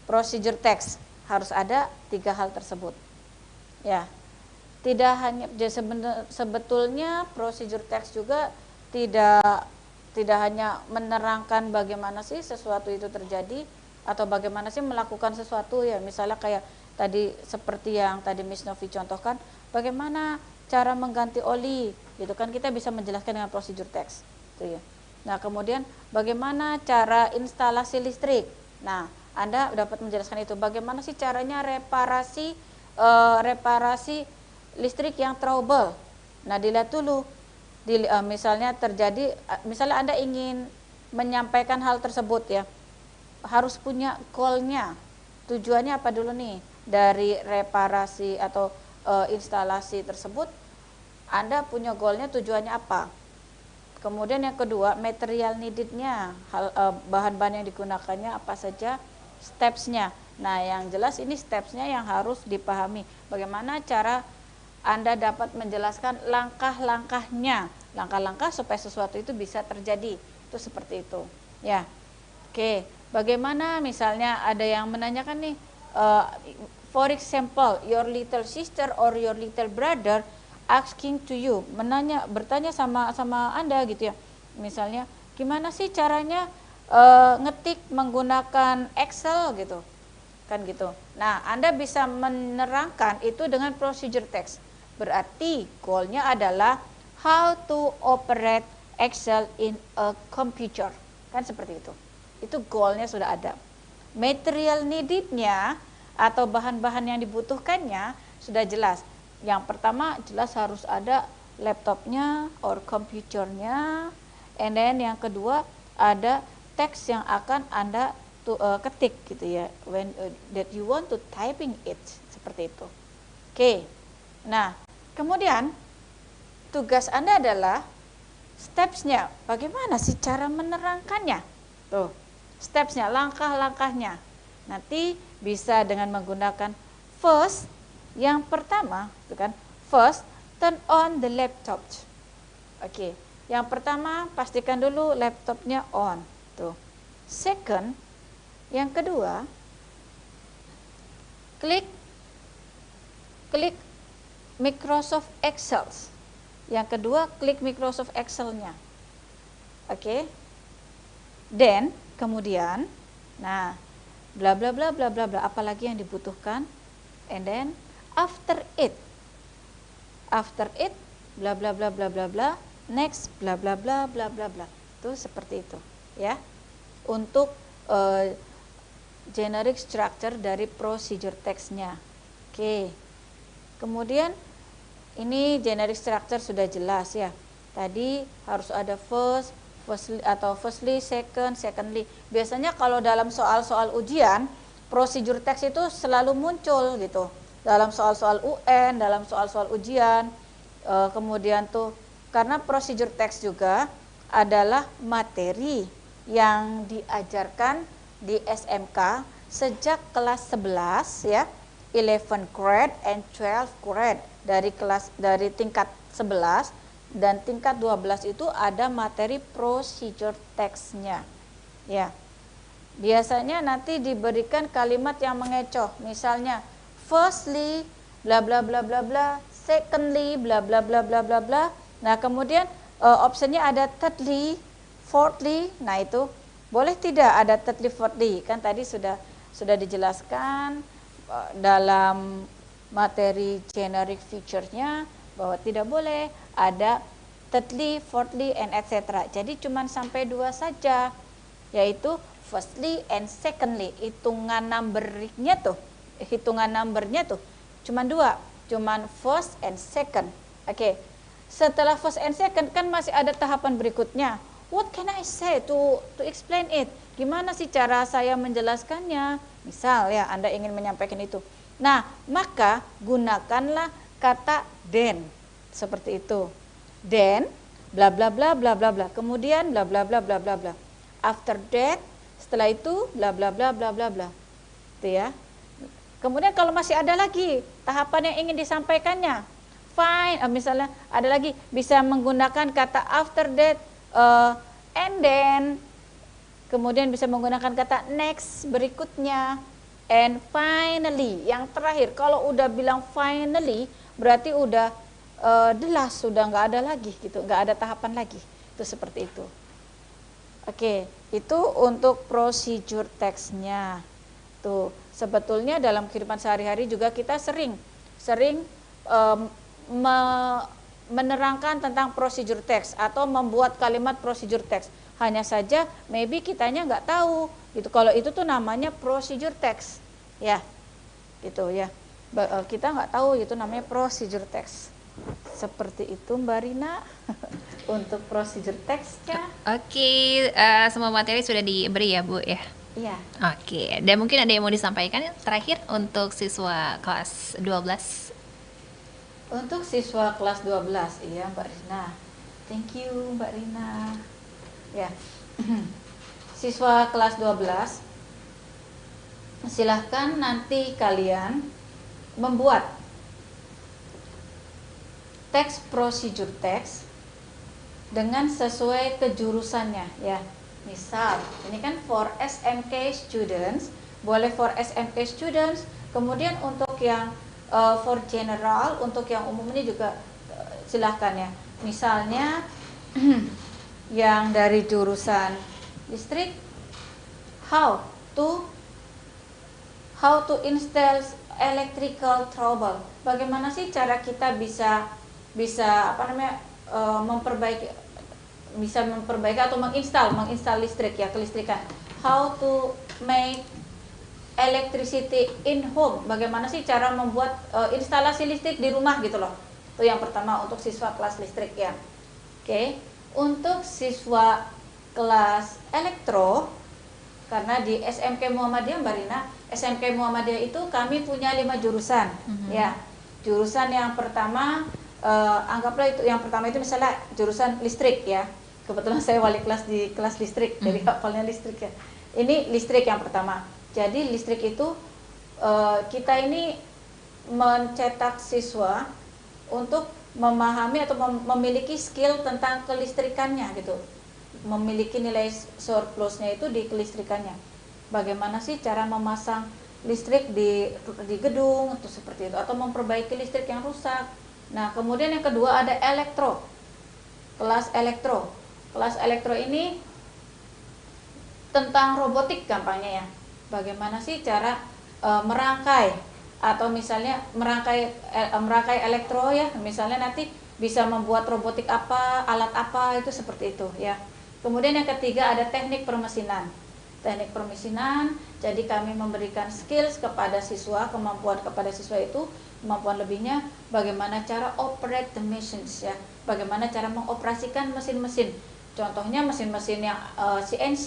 procedure text harus ada 3 hal tersebut. Ya. Tidak hanya sebetulnya procedure text juga tidak hanya menerangkan bagaimana sih sesuatu itu terjadi atau bagaimana sih melakukan sesuatu ya, misalnya kayak tadi seperti yang tadi Miss Novi contohkan, bagaimana cara mengganti oli, gitu kan, kita bisa menjelaskan dengan procedure text, gitu ya. Nah, kemudian bagaimana cara instalasi listrik. Nah, Anda dapat menjelaskan itu. Bagaimana sih caranya reparasi listrik yang trouble. Nah, dilihat dulu. Misalnya Anda ingin menyampaikan hal tersebut ya, harus punya goal-nya. Tujuannya apa dulu nih dari reparasi atau instalasi tersebut? Anda punya goalnya, tujuannya apa? Kemudian yang kedua, material needed-nya, bahan-bahan yang digunakannya apa saja, steps-nya. Nah, yang jelas ini steps-nya yang harus dipahami. Bagaimana cara Anda dapat menjelaskan langkah-langkahnya, langkah-langkah supaya sesuatu itu bisa terjadi. Itu seperti itu. Ya, oke. Bagaimana misalnya ada yang menanyakan nih, for example, your little sister or your little brother asking to you, bertanya sama Anda gitu ya. Misalnya, gimana sih caranya ngetik menggunakan Excel gitu. Kan gitu. Nah, Anda bisa menerangkan itu dengan procedure text. Berarti goal-nya adalah how to operate Excel in a computer. Kan seperti itu. Itu goal-nya sudah ada. Material needed-nya atau bahan-bahan yang dibutuhkannya sudah jelas. Yang pertama jelas harus ada laptopnya or komputernya, and then yang kedua ada teks yang akan Anda ketik gitu ya, when that you want to typing it, seperti itu. Oke. Nah, kemudian tugas Anda adalah steps-nya. Bagaimana sih cara menerangkannya? Tuh, steps-nya, langkah-langkahnya. Nanti bisa dengan menggunakan first. Yang pertama, itu kan, first turn on the laptop. Oke. Yang pertama pastikan dulu laptopnya on. Tuh. Second, yang kedua, klik Microsoft Excel. Yang kedua, klik Microsoft Excel-nya. Oke. Then, kemudian, nah, bla bla bla bla bla bla, apalagi yang dibutuhkan. And then after it bla bla bla bla bla bla, next bla bla bla bla bla bla. Itu seperti itu ya. Untuk generic structure dari procedure text-nya. Oke. Kemudian ini generic structure sudah jelas ya. Tadi harus ada firstly atau firstly, secondly. Biasanya kalau dalam soal-soal ujian, procedure text itu selalu muncul gitu. Dalam soal-soal UN, dalam soal-soal ujian. Kemudian tuh karena procedure text juga adalah materi yang diajarkan di SMK sejak kelas 11 ya. 11 grade and 12 grade dari tingkat 11 dan tingkat 12 itu ada materi procedure text-nya. Ya. Biasanya nanti diberikan kalimat yang mengecoh. Misalnya firstly bla bla bla bla bla, secondly bla bla bla bla bla bla. Nah, kemudian optionnya ada thirdly, fourthly. Nah, itu boleh tidak ada thirdly, fourthly? Kan tadi sudah dijelaskan dalam materi generic feature-nya bahwa tidak boleh ada thirdly, fourthly, and etc. Jadi cuman sampai 2 saja, yaitu firstly and secondly. Hitungan numbernya tuh cuman 2, cuman first and second. Oke. Setelah first and second kan masih ada tahapan berikutnya. What can I say to explain it? Gimana sih cara saya menjelaskannya? Misal ya, Anda ingin menyampaikan itu. Nah, maka gunakanlah kata then. Seperti itu. Then bla bla bla bla bla bla. Kemudian bla bla bla bla bla bla. After that, setelah itu bla bla bla bla bla bla. Itu ya. Kemudian kalau masih ada lagi tahapan yang ingin disampaikannya, fine. Misalnya ada lagi bisa menggunakan kata after that, and then, kemudian bisa menggunakan kata next berikutnya, and finally yang terakhir. Kalau udah bilang finally berarti udah jelas, sudah nggak ada lagi gitu, nggak ada tahapan lagi. Itu seperti itu. Oke, itu untuk procedure text-nya. Tuh, sebetulnya dalam kehidupan sehari-hari juga kita sering menerangkan tentang procedure text atau membuat kalimat procedure text. Hanya saja maybe kitanya nggak tahu gitu. Kalau itu tuh namanya procedure text, ya, gitu ya. Kita nggak tahu itu namanya procedure text. Seperti itu Mbak Rina untuk procedure text-nya. Oke, semua materi sudah diberi ya Bu ya. Iya. Oke, dan mungkin ada yang mau disampaikan terakhir untuk siswa kelas 12. Untuk siswa kelas 12, iya Mbak Rina. Thank you Mbak Rina. Ya. Siswa kelas 12, silahkan nanti kalian membuat teks procedure text dengan sesuai kejurusannya ya. Misal, ini kan for SMK students, boleh for SMK students. Kemudian untuk yang for general, untuk yang umum ini juga silahkan ya. Misalnya yang dari jurusan listrik, how to install electrical trouble. Bagaimana sih cara kita bisa memperbaiki atau menginstal listrik ya, kelistrikan. How to make electricity in home. Bagaimana sih cara membuat instalasi listrik di rumah gitu loh. Itu yang pertama untuk siswa kelas listrik ya. Oke. Untuk siswa kelas elektro, karena di SMK Muhammadiyah Mbak Rina, SMK Muhammadiyah itu kami punya 5 jurusan ya. Jurusan yang pertama anggaplah itu yang pertama itu misalnya jurusan listrik ya. Kebetulan saya wali kelas di kelas listrik, jadi hafalnya listrik ya. Ini listrik yang pertama. Jadi listrik itu kita ini mencetak siswa untuk memahami atau memiliki skill tentang kelistrikannya gitu. Memiliki nilai surplusnya itu di kelistrikannya. Bagaimana sih cara memasang listrik di gedung atau seperti itu, atau memperbaiki listrik yang rusak. Nah, kemudian yang kedua ada elektro. Kelas elektro. Kelas elektro ini tentang robotik gampangnya ya. Bagaimana sih cara merangkai atau misalnya merangkai elektro ya. Misalnya nanti bisa membuat robotik apa, alat apa, itu seperti itu ya. Kemudian yang ketiga ada teknik permesinan. Teknik permesinan, jadi kami memberikan skills kepada siswa, kemampuan kepada siswa itu, kemampuan lebihnya bagaimana cara operate the machines ya, bagaimana cara mengoperasikan mesin-mesin. Contohnya mesin-mesin yang CNC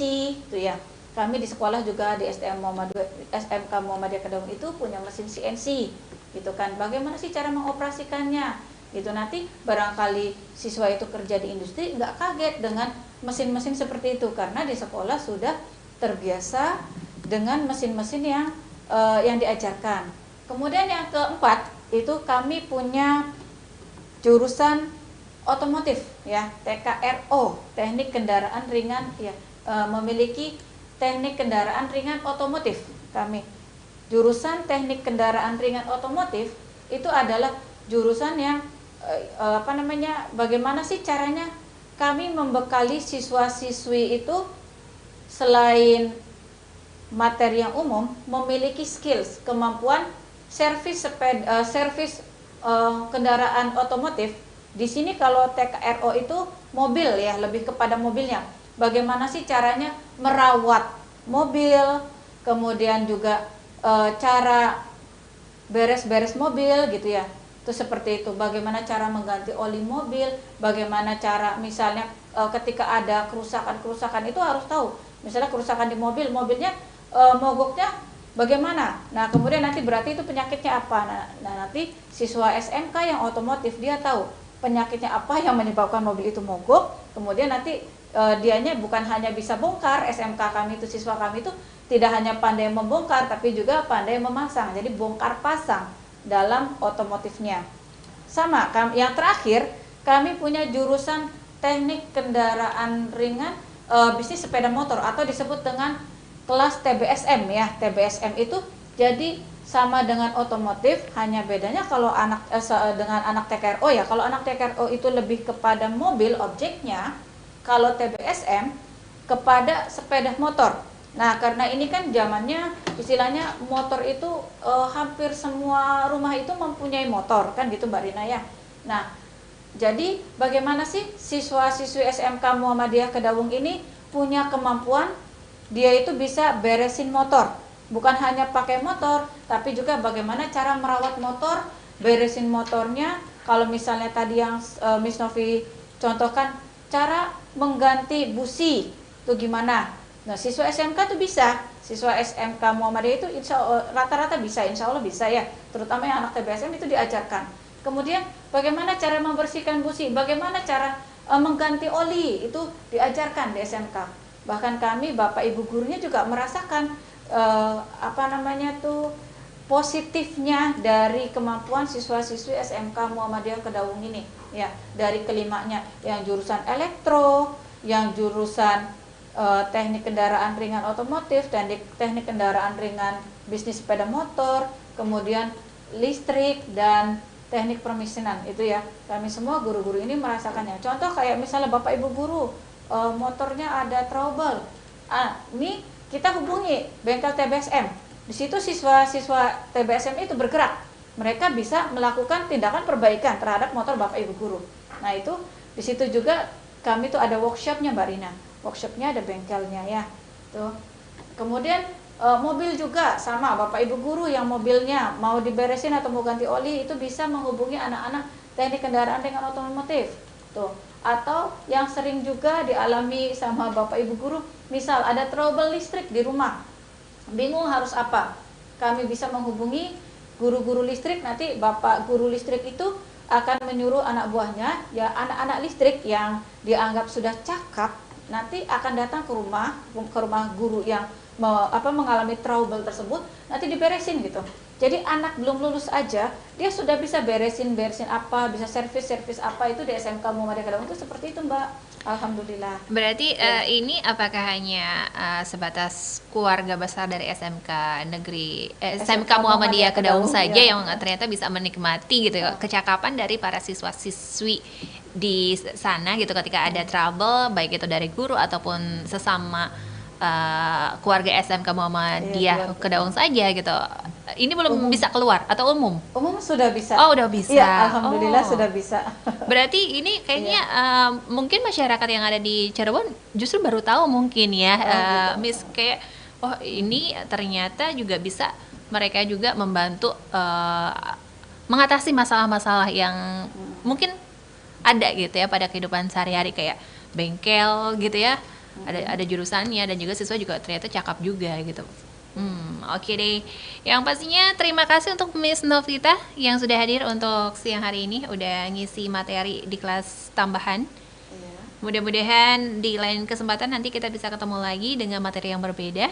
itu ya. Kami di sekolah juga di SMK Muhammadiyah Kedawung itu punya mesin CNC gitu kan. Bagaimana sih cara mengoperasikannya? Gitu, nanti barangkali siswa itu kerja di industri nggak kaget dengan mesin-mesin seperti itu karena di sekolah sudah terbiasa dengan mesin-mesin yang diajarkan. Kemudian yang keempat itu kami punya jurusan otomotif ya, TKRO, teknik kendaraan ringan ya, memiliki teknik kendaraan ringan otomotif. Kami jurusan teknik kendaraan ringan otomotif itu adalah jurusan yang bagaimana sih caranya kami membekali siswa-siswi itu selain materi yang umum memiliki skills, kemampuan servis kendaraan otomotif. Di sini kalau TKRO itu mobil ya, lebih kepada mobilnya. Bagaimana sih caranya merawat mobil, kemudian juga cara beres-beres mobil gitu ya. Itu seperti itu. Bagaimana cara mengganti oli mobil, bagaimana cara misalnya ketika ada kerusakan itu harus tahu. Misalnya kerusakan di mobilnya mogoknya bagaimana? Nah, kemudian nanti berarti itu penyakitnya apa? Nah, nanti siswa SMK yang otomotif dia tahu penyakitnya apa yang menyebabkan mobil itu mogok. Kemudian nanti dianya bukan hanya bisa bongkar, SMK kami itu, siswa kami itu tidak hanya pandai membongkar tapi juga pandai memasang. Jadi bongkar pasang dalam otomotifnya. Sama, yang terakhir kami punya jurusan teknik kendaraan ringan bisnis sepeda motor atau disebut dengan kelas TBSM ya. TBSM itu jadi sama dengan otomotif, hanya bedanya kalau dengan anak TKRO ya. Kalau anak TKRO itu lebih kepada mobil objeknya, kalau TBSM kepada sepeda motor. Nah, karena ini kan zamannya istilahnya motor itu hampir semua rumah itu mempunyai motor kan gitu Mbak Rina ya. Nah, jadi bagaimana sih siswa-siswi SMK Muhammadiyah Kedawung ini punya kemampuan dia itu bisa beresin motor. Bukan hanya pakai motor, tapi juga bagaimana cara merawat motor, beresin motornya. Kalau misalnya tadi yang Miss Novi contohkan cara mengganti busi itu gimana? Nah, siswa SMK itu bisa, siswa SMK Muhammadiyah itu rata-rata bisa, insya Allah bisa ya. Terutama yang anak TBSM itu diajarkan. Kemudian bagaimana cara membersihkan busi, bagaimana cara mengganti oli itu diajarkan di SMK. Bahkan kami Bapak Ibu gurunya juga merasakan positifnya dari kemampuan siswa-siswi SMK Muhammadiyah Kedawung ini ya, dari kelimanya yang jurusan elektro, yang jurusan teknik kendaraan ringan otomotif, dan teknik kendaraan ringan bisnis sepeda motor, kemudian listrik dan teknik permesinan itu ya. Kami semua guru-guru ini merasakannya. Contoh kayak misalnya Bapak Ibu guru motornya ada trouble. Ini kita hubungi bengkel TBSM. Di situ siswa-siswa TBSM itu bergerak. Mereka bisa melakukan tindakan perbaikan terhadap motor Bapak Ibu guru. Nah, itu di situ juga kami tuh ada workshopnya Mbak Rina. Workshopnya ada bengkelnya ya. Tuh. Kemudian mobil juga sama, Bapak Ibu guru yang mobilnya mau diberesin atau mau ganti oli itu bisa menghubungi anak-anak teknik kendaraan ringan otomotif. Tuh. Atau yang sering juga dialami sama Bapak Ibu guru, misal ada trouble listrik di rumah. Bingung harus apa? Kami bisa menghubungi guru-guru listrik, nanti Bapak guru listrik itu akan menyuruh anak buahnya, ya anak-anak listrik yang dianggap sudah cakap, nanti akan datang ke rumah guru yang mengalami trouble tersebut, nanti diberesin gitu. Jadi anak belum lulus aja, dia sudah bisa beresin apa, bisa servis apa itu di SMK Muhammadiyah Kedawung itu seperti itu Mbak. Alhamdulillah. Berarti ini apakah hanya sebatas keluarga besar dari SMK SMK Muhammadiyah Kedawung saja yang ternyata bisa menikmati gitu kecakapan dari para siswa-siswi di sana gitu ketika ada trouble, baik itu dari guru ataupun sesama keluarga SMK Muhammadiyah Kedaung saja gitu. Ini belum bisa keluar atau umum? Umum sudah bisa. Oh, udah bisa. Iya, alhamdulillah sudah bisa. Berarti ini kayaknya mungkin masyarakat yang ada di Cirebon justru baru tahu mungkin ya, gitu. Miss, kayak ini ternyata juga bisa mereka juga membantu mengatasi masalah-masalah yang mungkin ada gitu ya pada kehidupan sehari-hari, kayak bengkel gitu ya. Ada jurusannya dan juga siswa juga ternyata cakap juga gitu. Oke deh. Yang pastinya terima kasih untuk Miss Novita yang sudah hadir untuk siang hari ini, udah ngisi materi di kelas tambahan. Mudah-mudahan di lain kesempatan nanti kita bisa ketemu lagi dengan materi yang berbeda.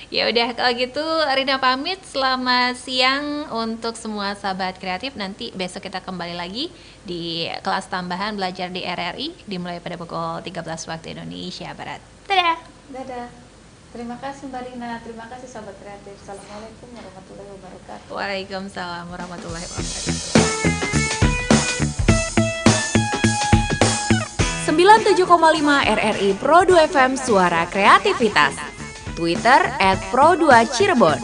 Ya udah, kalau gitu Rina pamit. Selamat siang untuk semua sahabat kreatif. Nanti besok kita kembali lagi di kelas tambahan belajar di RRI dimulai pada pukul 13 waktu Indonesia Barat. Dadah. Dadah. Terima kasih Mbak Rina, terima kasih sahabat kreatif. Assalamualaikum warahmatullahi wabarakatuh. Waalaikumsalam warahmatullahi wabarakatuh. 97,5 RRI Pro 2 FM Suara Kreativitas. Twitter @pro2cirebon.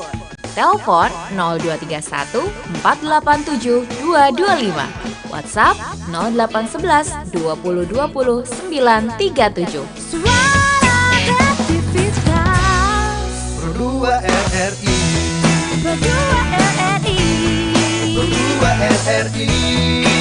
Telepon 0231 487 225. WhatsApp 0811 20 20 937. Pro 2 RRI. Pro 2 RRI. Pro 2 RRI.